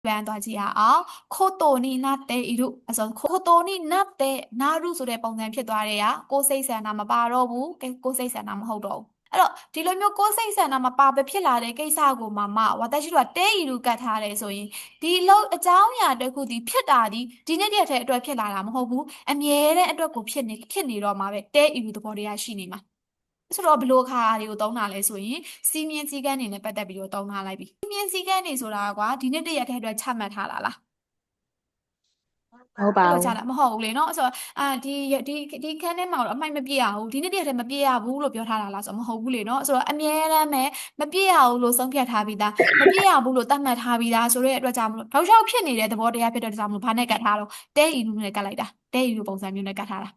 ပြန်သွားကြည့်ရအောင်ခိုတိုနီနာတဲဤတို့အဲ့ဆိုခိုတိုနီနာတဲနာရုဆိုတဲ့ပုံစံဖြစ်သွားတဲ့ကကိုယ်စိတ်ဆန္ဒမပါတော့ဘူးကိုယ်စိတ်ဆန္ဒမဟုတ်တော့ဘူးအဲ့တော့ဒီလိုမျိုးကိုယ်စိတ်ဆန္ဒမပါပဲဖြစ်လာတဲ့ကိစ္စကိုမှဝါတရှိတို့ကတဲဤတို့ကတ်ထားတယ်ဆိုရင်ဒီလုံးအကြောင်းအရာတစ်ခုဒီဖြစ်တာဒီနေ့တည်းအတွက်ဖြစ်လာတာမဟုတ်ဘူးအမြဲတမ်းအတွက်ကိုဖြစ်နေတော့မှာပဲတဲဤတို့သဘောတရားရှိနေမှာဆိုတော့ဘလို့ခါတွေကိုသုံးတာလဲဆိုရင်စီမင်းစည်းကမ်းတွေနဲ့ပတ်သက်ပြီးတော့သုံးထားလိုက်ပြီစီမင်းစည်းကမ်းတွေဆိုတာကွာဒီနေ့တရက်ထဲအတွက်ချမှတ်ထားတာလားဟုတ်ပါ အဲ့လို ဘူး ချတာမဟုတ်ဘူးလေနော်ဆိုတော့ဒီခန်းထဲမှာတော့အမိုက်မပြည့်ရဘူးဒီနေ့တရက်ထဲမပြည့်ရဘူးလို့ပြောထားတာလားဆိုတော့မဟုတ်ဘူးလေနော်ဆိုတော့အမြဲတမ်းပဲမပြည့်ရဘူးလို့ဆုံးဖြတ်ထားပြီးသားမပြည့်ရဘူးလို့သတ်မှတ်ထားပြီးသားဆိုတဲ့အတွက်ကြောင့်မလို့တောက်လျှောက်ဖြစ်နေတဲ့သဘောတရားဖြစ်တဲ့အတွက်ကြောင့်မလို့ဘာနဲ့ကတ်ထားတော့တဲအီလူနဲ့ကတ်လိုက်တာတဲအီလူပုံစံမျိုးနဲ့ကတ်ထားတာ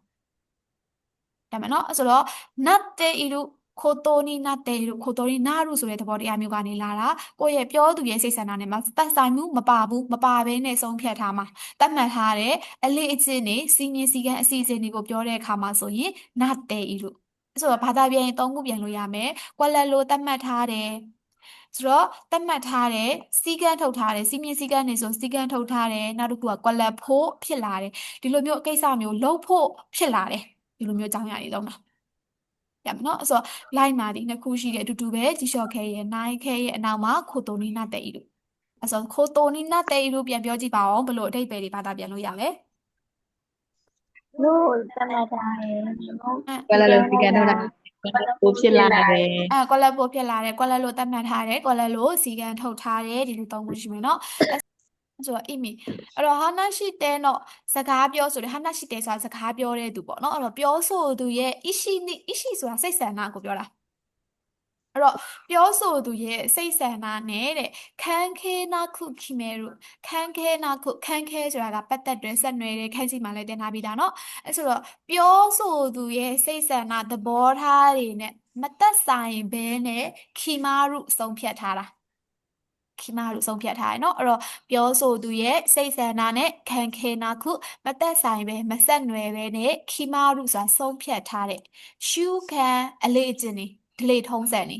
ဒါမှနော်ဆိုတော့နတ်တဲအီလူခိုတိုနီနာတဲတို့ခိုတိုနီနာရုဆိုတဲ့သဘောတရားမျိုးကနေလာတာကိုယ့်ရဲ့ပြောသူရဲ့စိတ်ဆန္ဒနဲ့မှသက်ဆိုင်မှုမပါဘူးမပါဘဲနဲ့ဆုံးဖြတ်ထားမှာသတ်မှတ်ထားတဲ့အလေးအကျင့်တွေစီမင်းစည်းကမ်းအစီအစဉ်တွေကိုပြောတဲ့အခါမှာဆိုရင်နာတဲဤလို့ဆိုတော့ဘာသာပြန်ရင်သုံးခုပြန်လို့ရမယ်ကွက်လက်လိုသတ်မှတ်ထားတယ်ဆိုတော့သတ်မှတ်ထားတဲ့စီကန်းထုတ်ထားတယ်စီမင်းစည်းကမ်းတွေဆိုစီကန်းထုတ်ထားတယ်နောက်တစ်ခုကကွက်လက်ဖို့ဖြစ်လာတယ်ဒီလိုမျိုးအကိစ္စမျိုးလုပ်ဖို့ဖြစ်လာတယ်ဒီလိုမျိုးအကြောင်းအရာတွေသုံးတာရမယ်နော်ဆိုတော့ line မှာဒီနှစ်ခုရှိတယ်အတူတူပဲကြီးလျှော့ခဲရဲ့နိုင်ခဲရဲ့အနောက်မှာခိုတိုနီနာတဲဤလို့အဲ့ဆိုခိုတိုနီနာတဲဤလို့ပြန်ပြောကြည့်ပါအောင်ဘယ်လိုအဓိပ္ပာယ်တွေဘာသာပြန်လို့ရလဲ လို့တမတာရယ်ဟုတ် ကလလို့စီကန်တော့တာကိုဖြစ်လာတယ် ကွက်လက်ပို့ဖြစ်လာတယ်ကွက်လက်လို့သတ်မှတ်ထားတယ်ကွက်လက်လို့စီကံထုတ်ထားတယ်ဒီလိုသုံးခုရှိမယ်နော်ဆိုတော့အိမီအဲ့တော့ဟာနာရှိတဲတော့စကားပြောဆိုတယ်ဟာနာရှိတဲဆိုတာစကားပြောတဲ့သူပေါ့နော်အဲ့တော့ပြောဆိုသူရဲ့အရှိဆိုတာစိတ်ဆန္ဒကိုပြောတာအဲ့တော့ပြောဆိုသူရဲ့စိတ်ဆန္ဒနဲ့တဲ့ခန်းခဲနာခုခိမဲရုခန်းခဲနာခုခန်းခဲဆိုတာကပတ်သက်တွဲဆက်နွယ်တဲ့ခန်းစီမှာလည်းတင်ထားပြီးသားเนาะအဲ့ဆိုတော့ပြောဆိုသူရဲ့စိတ်ဆန္ဒသဘောထားတွေနဲ့မသက်ဆိုင်ဘဲနဲ့ခိမာရုဆုံးဖြတ်ထားတာခိမာရုဆုံးဖြတ်ထားတယ်เนาะအဲ့တော့ပြောဆိုသူရဲ့စိတ်ဆန္ဒနဲ့ခံခဲနာခုမသက်ဆိုင်ပဲမဆက်နွယ်ပဲနဲ့ခိမာရုဆိုတာဆုံးဖြတ်ထားတဲ့ရှုခံအလေးအကျင့်တွေဒလေထုံးစံတွေ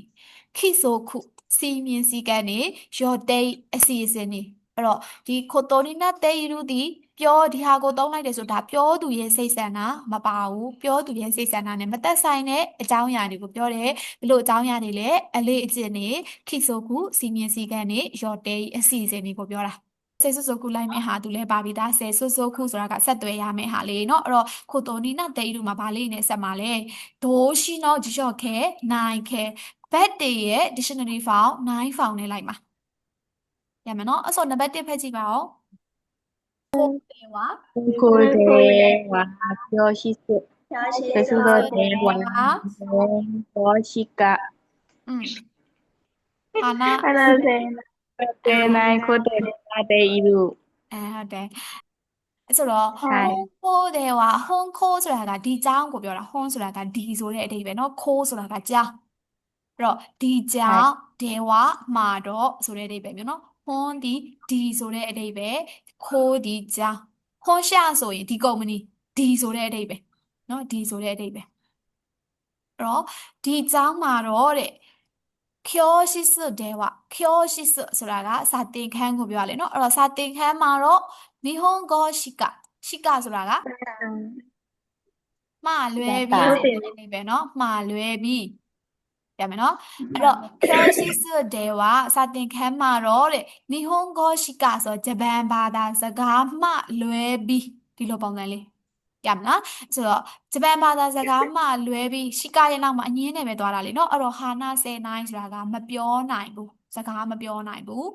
ခိဆိုခုစီမင်းစည်းကမ်းတွေရော်တိတ်အစီအစဉ်တွေအဲ့တော့ဒီခိုတိုနီနာတေယူဒီပြောဒီဟာကိုသုံးလိုက်တယ်ဆိုတာပြောသူရဲ့စိတ်ဆန္ဒမပါဘူးပြောသူရဲ့စိတ်ဆန္ဒနဲ့မသက်ဆိုင်တဲ့အကြောင်းအရာတွေကိုပြောတယ်ဘလို့အကြောင်းအရာတွေလဲအလေးအကျင့်တွေခိဆိုခုစီမင်းစည်းကမ်းတွေရော်တိတ်အစီအစဉ်တွေကိုပြောတာဆယ်ဆွဆွခုလိုက်မဲ့ဟာသူလဲပါပြီးသားဆယ်ဆွဆွခုဆိုတာကဆက်သွယ်ရမယ့်ဟာလေးเนาะအဲ့တော့ခိုတိုနီနာတေယူမှာဗာလေးနဲ့ဆက်မှာလဲဒိုးရှိနော်ဂျီရှော့ခဲနိုင်ခဲဘက်တေရဲ့ dictionary file 9 file နဲ့လိုက်မှာရမယ်နော်အဲ့ဆိုနံပါတ်1ဖက်ကြည့်ပါဦးခိုတေဝါ ကိုတယ်ဝါပြောရှိစ ပြောရှိ ကဆူတော့တယ်ဝါဘောရှိက ဟာနာ အဲ့ဒါစင် တဲ့နိုင်ကိုတယ်နာတဲ့ဤလူ ဟုတ်တယ်အဲ့ဆိုတော့ ဟုတ် ခိုးတယ်ဝါဟွန်းခိုးဆိုတာကဒီကြောင်းကိုပြောတာဟွန်းဆိုတာကဒီဆိုတဲ့အဓိပ္ပာယ်နော်ခိုးဆိုတာကကြောင်းအဲ့တော့ဒီကြောင်းဒေဝမှာတော့ဆိုတဲ့အဓိပ္ပာယ်မျိုးနော်ဟွန်းဒီဆိုတဲ့အဓိပ္ပာယ်ခိုးဒီကြောင်းဟွန်းရှာဆိုရင်ဒီကုမ္ပဏီဒီဆိုတဲ့အဓိပ္ပာယ်နော်ဒီဆိုတဲ့အဓိပ္ပာယ်အဲ့တော့ဒီကြောင်းမှာတော့တဲ့教室では教室ဆိုတာကစာသင်ခန်းကိုပြောရလေနော်အဲ့တော့စာသင်ခန်းမှာတော့日本語しかဆိုတာကမှားလွဲပြီးဆိုတဲ့အိဗယ်နော်မှားလွဲပြီးရမယ်နော်အဲ့တော့教室ではစာသင်ခန်းမှာတော့တဲ့日本語しかဆိုဂျပန်ဘာသာစကားမှလွဲပြီးဒီလိုပုံစံလေးရမလားဆိုတော့ဂျပန်ဘာသာစကားမှလွဲပြီးရှီကာရဲ့နောက်မှာအငင်းနဲ့ပဲသွားတာလေနော်အဲ့တော့ဟာနာဆယ်နိုင်ဆိုတာကမပြောနိုင်ဘူးစကားမပြောနိုင်ဘူး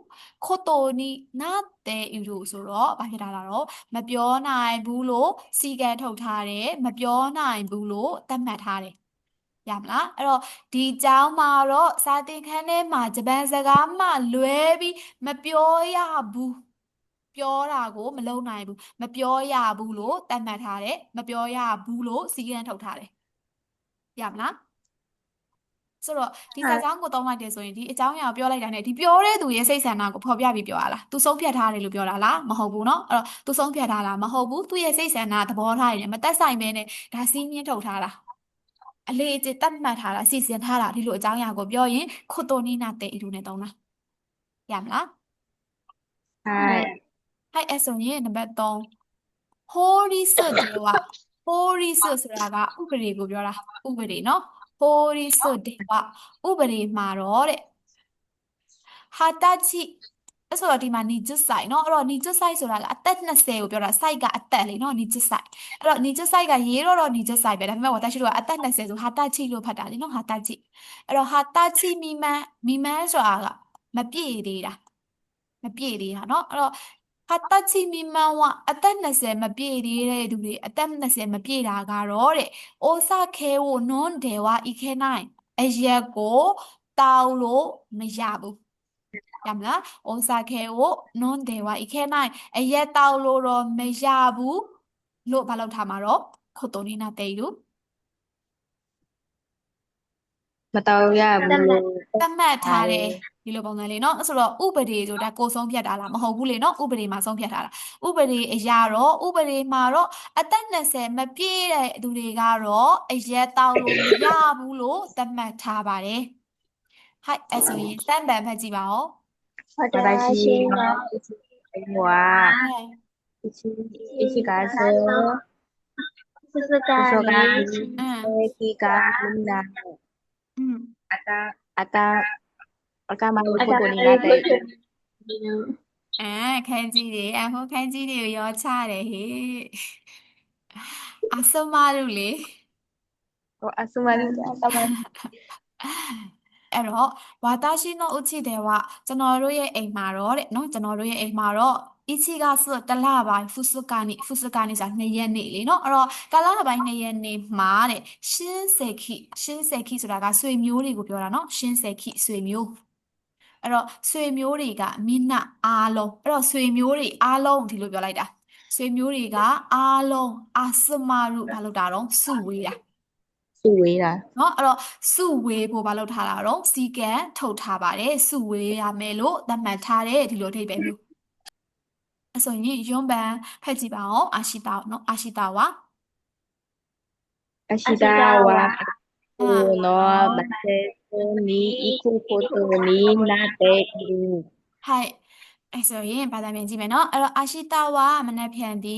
ခိုတိုနီနာတဲအီရိုဆိုတော့ဘာဖြစ်တာလဲတော့မပြောနိုင်ဘူးလို့စီကံထုတ်ထားတယ်မပြောနိုင်ဘူးလို့သတ်မှတ်ထားတယ်ရမလားအဲ့တော့ဒီကျောင်းမှာတော့စာသင်ခန်းထဲမှာဂျပန်စကားမှလွဲပြီးမပြောရဘူးပြောတာကိုမလုပ်နိုင်ဘူးမပြောရဘူးလို့သတ်မှတ်ထားတယ်မပြောရဘူးလို့စီကံထုတ်ထားတယ်ရမလားဆိုတော့ဒီစာကြောင်းကိုသုံးလိုက်တယ်ဆိုရင်ဒီအကြောင်းအရာကိုပြောလိုက်တာနဲ့ဒီပြောတဲ့သူရဲ့စိတ်ဆန္ဒကိုဖော်ပြပြီးပြောရလားသူဆုံးဖြတ်ထားတယ်လို့ပြောတာလားမဟုတ်ဘူးเนาะအဲ့တော့သူဆုံးဖြတ်ထားတာမဟုတ်ဘူးသူရဲ့စိတ်ဆန္ဒသဘောထားတယ်မသက်ဆိုင်ပဲနဲ့ဒါစီးမြင့်ထုတ်ထားတာအလေးအကျင့်တတ်မှတ်ထားတာစီစဉ်ထားတာဒီလိုအကြောင်းအရာကိုပြောရင်ခိုတိုနီနာတဲအီလူနဲ့သုံးတာရမလားはい。はいအဲ့ဆိုရင်နံပါတ်3ဟိုးရီစွတ်တယ်ဝဟိုးရီစွတ်ဆိုတာကဥပဒေကိုပြောတာဥပဒေနော်ဟိုးရီစွတ်တယ်ဝဥပဒေမှာတော့တဲ့ဟာတာချိအဲ့ဆိုတော့ဒီမှာနီဂျွတ်ဆိုင်နော်အဲ့တော့နီဂျွတ်ဆိုင်ဆိုတာကအသက်20ကိုပြောတာစိုက်ကအသက်လေနော်နီဂျွတ်ဆိုင်အဲ့တော့နီဂျွတ်ဆိုင်ကရေးတော့နီဂျွတ်ဆိုင်ပဲဒါပေမဲ့ဝါတာရှိတော့အသက်20ဆိုဟာတာချိလို့ဖတ်တာလေနော်ဟာတာချိအဲ့တော့ဟာတာချိမီမန်ဆိုတာကမပြည့်သေးတာမပြည့်သေးတာเนาะအဲ့တော့ဟာတချီမီမန်ဝအသက်20မပြည့်သေးတဲ့သူတွေအသက်20မပြည့်တာကတော့တဲ့အိုစာခဲဝနွန်ဒေဝဤခဲနိုင်အရက်ကိုတောက်လို့မရဘူးရမလားအိုစာခဲဝနွန်ဒေဝဤခဲနိုင်အရက်တောက်လို့တော့မရဘူးလို့ဘာလို့ထားမှာတော့ခုတ်တုံနေနာတဲ့ယူ မတော်ရဘူးလို့ သတ်မှတ်ထားတယ်ဒီလိုပုံစံလေးเนาะဆိုတော့ဥပဒေဆိုတာကိုယ်ဆုံးဖြတ်တာလားမဟုတ်ဘူးလေเนาะဥပဒေမှာဆုံးဖြတ်ထားတာဥပဒေအရာတော့ဥပဒေမှာတော့အသက်20မပြည့်တဲ့သူတွေကတော့အရက်တောက်လို့မရဘူးလို့သတ်မှတ်ထားပါတယ်ဟိုက်အဲ့ဆိုရင်စတန်ပန်ဖတ်ကြည့်ပါဦး私のはဟုတ်1月静かそがにに気がみんなอืมあたまるこあがとにるこなってとにခန်းကြီးတွေဟိုခန်းကြီးတွေကိုရောချတယ်ဟေ့အစမတို့လေ あすまりたまအဲ့တော့ဝါတာရှိနိုဥချိတယ်ဝကျွန်တော်တို့ရဲ့အိမ်မှာတော့တဲ့နော်ကျွန်တော်တို့ရဲ့အိမ်မှာတော့အချီကဆိုတလပိုင်းဖုစကနေဆိုတာ2ရက်နေလေနော်အဲ့တော့တလပိုင်း2ရက်နေမှာတဲ့ရှင်းစေခိဆိုတာကဆွေမျိုးတွေကိုပြောတာနော်ရှင်းစေခိဆွေမျိုးအဲ့တော့ဆွေမျိုးတွေကမိနအားလုံးအဲ့တော့ဆွေမျိုးတွေအားလုံးဒီလိုပြောလိုက်တာဆွေမျိုးတွေကအားလုံးအစမရုဘာလို့တာတော့စုဝေးတာ စုဝေးတာ เนาะအဲ့တော့စုဝေးဖို့မလုပ်ထားတာတော့စီကံထုတ်ထားပါတယ်စုဝေးရမယ်လို့သတ်မှတ်ထားတဲ့ဒီလိုအဓိပ္ပာယ်မျိုးအဲ့ဆိုရင်ယွန်းပန်ဖက်ကြည့်ပါအောင်အာရှိတာเนาะအာရှိတာဝါအရှိတာဝါ အာ နောဘတ်တေနီအီခုကိုတိုနီနာတေအီ ဟိုက်အဲ့ဆိုရင်ဘာသာပြန်ကြည့်မယ်เนาะအဲ့တော့အာရှိတာဝါမနက်ဖြန်ဒီ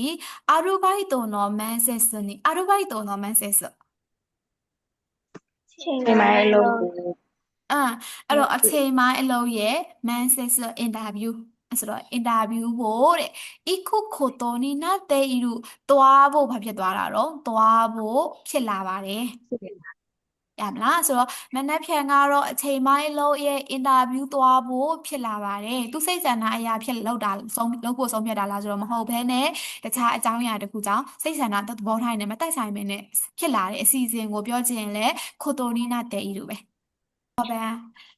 အာရူဘိုက်တုံနော်မန်ဆက်စနီအာရူဘိုက်တုံနော်မန်ဆက်စ ချိန် ဒီမိုင်းလို့ အဲ့တော့အချိန်မှအလုပ်ရဲ့ man says အင်တာဗျူးအဲ့ဆိုတော့အင်တာဗျူးဖို့တဲ့အခုခိုတိုနီနာတေးယူသွားဖို့ဘာဖြစ်သွားတာတော့သွားဖို့ဖြစ်လာပါတယ်ရမလားဆိုတော့မနက်ဖြန်ကတော့အချိန်မှအလုပ်ရဲ့အင်တာဗျူးသွားဖို့ဖြစ်လာပါတယ်သူစိတ်ဆန္ဒအရာဖြစ်လောက်တာလုပ်ဖို့ဆုံးဖြတ်တာလားဆိုတော့မဟုတ်ဘဲနဲ့တခြားအကြောင်းအရာတစ်ခုကြောင့်စိတ်ဆန္ဒသဘောထားနေမတိုက်ဆိုင်မနဲ့ဖြစ်လာတဲ့အစီအစဉ်ကိုပြောချင်ရင်လည်းခိုတိုနီနာတေးယူပဲ ဟုတ်ပါ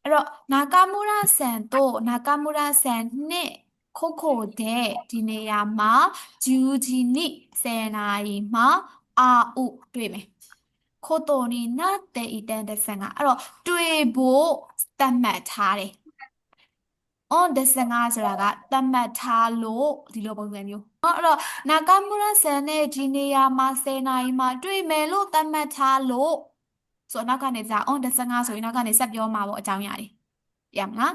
အဲ့တော့နာကာမူရာဆန်တို့နာကာမူရာဆန်နဲ့ခိုခိုတဲ့ဒီနေရာမှာဂျူဂျီနိ10နာရီမှာအာဥတွေ့မယ်ခိုတိုနီနာတဲ့ဤတန်တဲ့ဆန်ကအဲ့တော့တွေ့ဖို့သတ်မှတ်ထားတယ် on တဲ့ဆန်ကဆိုတာကသတ်မှတ်ထားလို့ဒီလိုပုံစံမျိုးအဲ့တော့နာကာမူရာဆန်နဲ့ဒီနေရာမှာ10နာရီမှာတွေ့မယ်လို့သတ်မှတ်ထားလို့ ဆိုတော့နောက်ကနေကြာ on 15ဆိုရင်နောက်ကနေဆက်ပြောမှာပေါ့အကြောင်းအရာတွေရမလား